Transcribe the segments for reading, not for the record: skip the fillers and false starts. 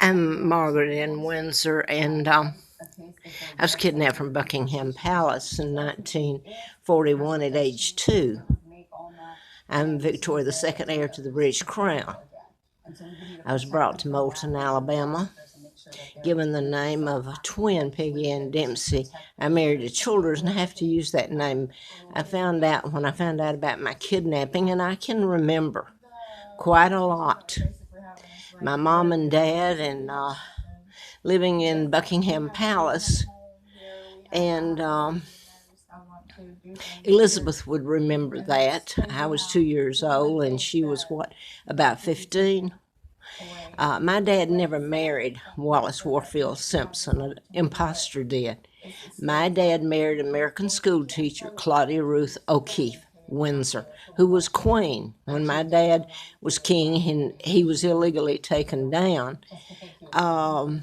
I'm Margaret in Windsor, and I was kidnapped from Buckingham Palace in 1941 at age 2. I'm Victoria, the second heir to the British Crown. I was brought to Moulton, Alabama, given the name of a twin, Peggy Ann Dempsey. I married a Childers and I have to use that name. I found out when I found out about my kidnapping, and I can remember quite a lot. My mom and dad and living in Buckingham Palace, and Elizabeth would remember that. I was 2 years old and she was, about 15? My dad never married Wallace Warfield Simpson, an imposter did. My dad married American school teacher Claudia Ruth O'Keefe, Windsor, who was queen. When my dad was king, he was illegally taken down. And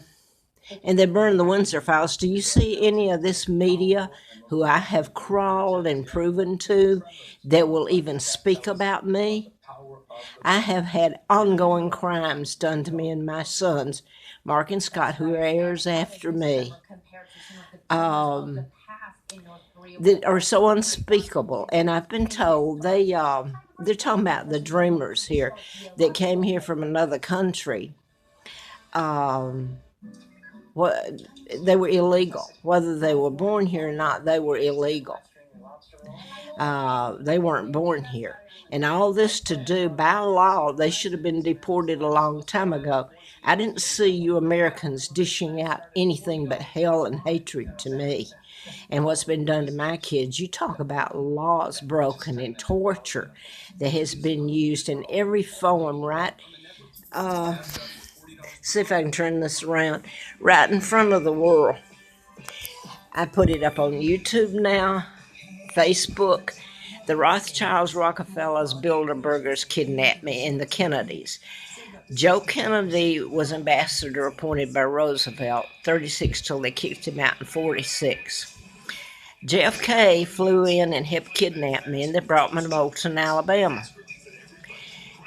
they burned the Windsor files. Do you see any of this media who I have crawled and proven to that will even speak about me? I have had ongoing crimes done to me and my sons, Mark and Scott, who are heirs after me, that are so unspeakable. And I've been told they're talking about the dreamers here that came here from another country. They were illegal. Whether they were born here or not, they were illegal. They weren't born here. And all this to do, by law, they should have been deported a long time ago. I didn't see you Americans dishing out anything but hell and hatred to me and what's been done to my kids. You talk about laws broken and torture that has been used in every form, right? See if I can turn this around, right in front of the world. I put it up on YouTube now, Facebook. The Rothschilds, Rockefellers, Bilderbergers kidnapped me, and the Kennedys. Joe Kennedy was ambassador appointed by Roosevelt, 36 till they kicked him out in 46. JFK flew in and helped kidnap me, and they brought me to Moulton, Alabama.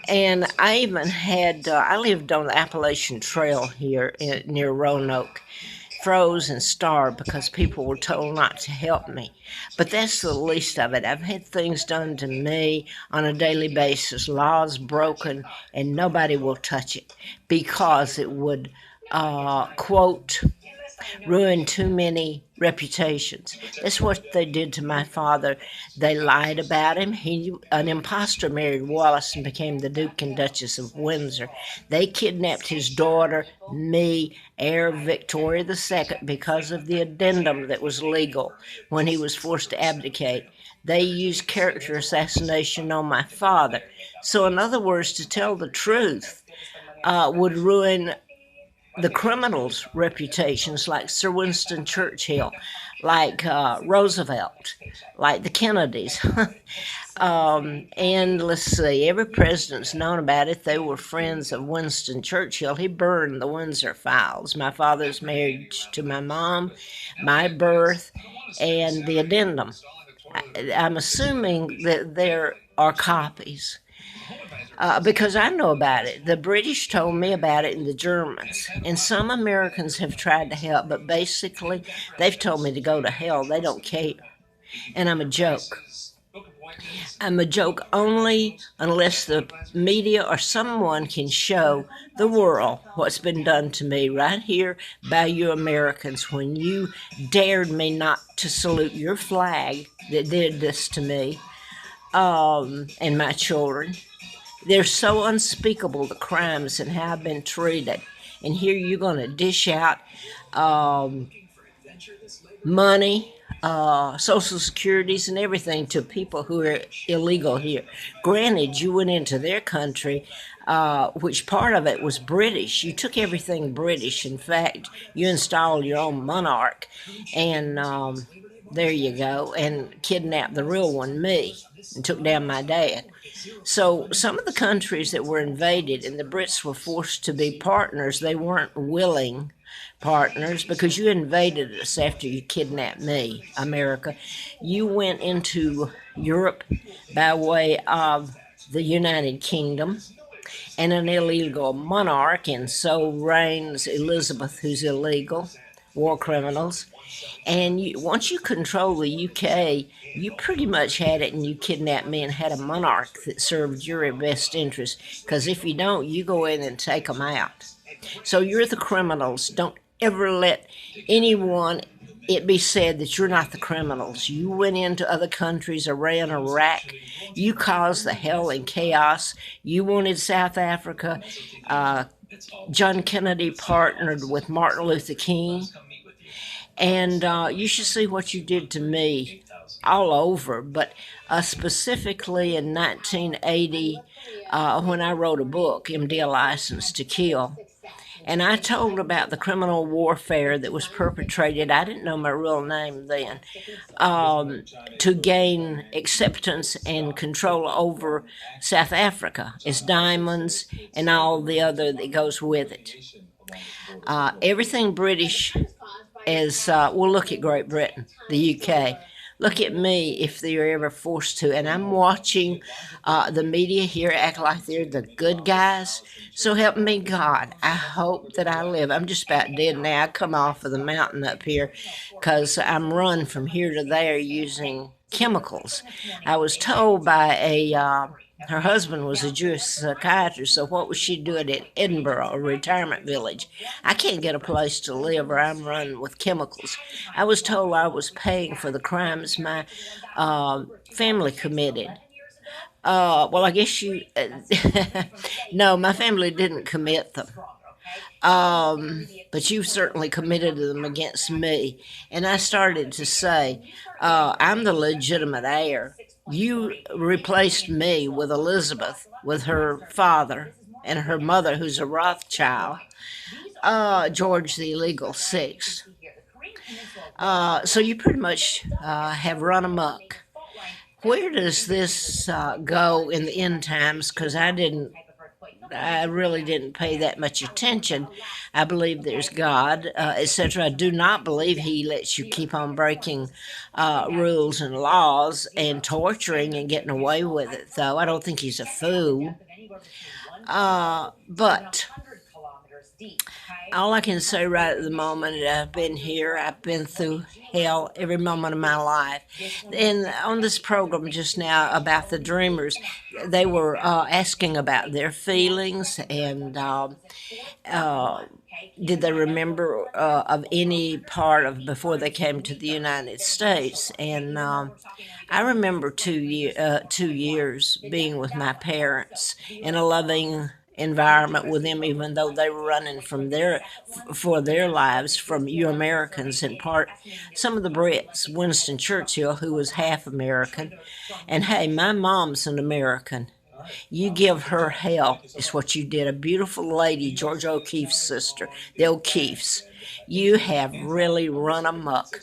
And I even had, I lived on the Appalachian Trail here near Roanoke, froze and starved because people were told not to help me. But that's the least of it. I've had things done to me on a daily basis, laws broken, and nobody will touch it because it would, quote, ruin too many reputations. That's what they did to my father. They lied about him. An imposter married Wallace and became the Duke and Duchess of Windsor. They kidnapped his daughter, me, heir of Victoria II, because of the addendum that was legal when he was forced to abdicate. They used character assassination on my father. So in other words, to tell the truth would ruin the criminals' reputations, like Sir Winston Churchill, like Roosevelt, like the Kennedys. And let's see, every president's known about it. They were friends of Winston Churchill. He burned the Windsor files, my father's marriage to my mom, my birth, and the addendum. I'm assuming that there are copies. Because I know about it. The British told me about it, and the Germans. And some Americans have tried to help, but basically they've told me to go to hell. They don't care. And I'm a joke. I'm a joke only unless the media or someone can show the world what's been done to me right here by you Americans when you dared me not to salute your flag that did this to me and my children. They're so unspeakable, the crimes and how I've been treated. And here you're going to dish out money, Social Securities and everything to people who are illegal here. Granted, you went into their country, which part of it was British. You took everything British. In fact, you installed your own monarch. And there you go. And kidnapped the real one, me, and took down my dad. So some of the countries that were invaded and the Brits were forced to be partners, they weren't willing partners because you invaded us after you kidnapped me, America. You went into Europe by way of the United Kingdom. and an illegal monarch, and so reigns Elizabeth, who's illegal, war criminals. And once you control the UK, you pretty much had it, and you kidnapped me and had a monarch that served your best interest. Because if you don't, you go in and take them out. So you're the criminals. Don't ever let anyone it be said that you're not the criminals. You went into other countries, Iran, Iraq. You caused the hell and chaos. You wanted South Africa. John Kennedy partnered with Martin Luther King. And you should see what you did to me all over. But specifically in 1980, when I wrote a book, MD: A License to Kill, and I told about the criminal warfare that was perpetrated, I didn't know my real name then, to gain acceptance and control over South Africa, its diamonds, and all the other that goes with it. Everything British is, well, look at Great Britain, the UK. Look at me if they're ever forced to. And I'm watching the media here act like they're the good guys. So help me God. I hope that I live. I'm just about dead now. I come off of the mountain up here because I'm run from here to there using chemicals. I was told by her husband was a Jewish psychiatrist, so what was she doing in Edinburgh, a retirement village? I can't get a place to live or I'm run with chemicals. I was told I was paying for the crimes my family committed. Well, I guess you... no, my family didn't commit them. But you certainly committed them against me. And I started to say, I'm the legitimate heir. You replaced me with Elizabeth, with her father and her mother, who's a Rothschild, George the illegal sixth. So you pretty much have run amok. Where does this go in the end times? Because I really didn't pay that much attention. I believe there's God, etc. I do not believe he lets you keep on breaking rules and laws and torturing and getting away with it, though. I don't think he's a fool. But all I can say right at the moment is I've been here, I've been through hell every moment of my life. And on this program just now about the dreamers, they were asking about their feelings and did they remember of any part of before they came to the United States. And I remember 2 years being with my parents in a loving environment with them, even though they were running from for their lives from you Americans, in part some of the Brits. Winston Churchill, who was half American, and hey, my mom's an American. You give her hell is what you did. A beautiful lady, George O'Keeffe's sister, the O'Keeffes. You have really run amok.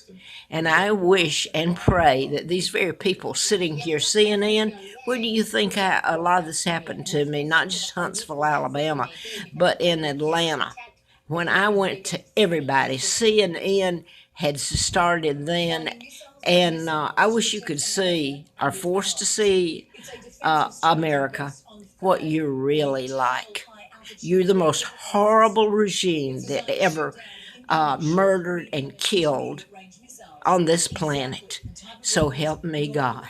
And I wish and pray that these very people sitting here, CNN, where do you think a lot of this happened to me? Not just Huntsville, Alabama, but in Atlanta. When I went to everybody, CNN had started then, and I wish you could see, or forced to see, America, what you're really like. You're the most horrible regime that ever murdered and killed on this planet. So help me God.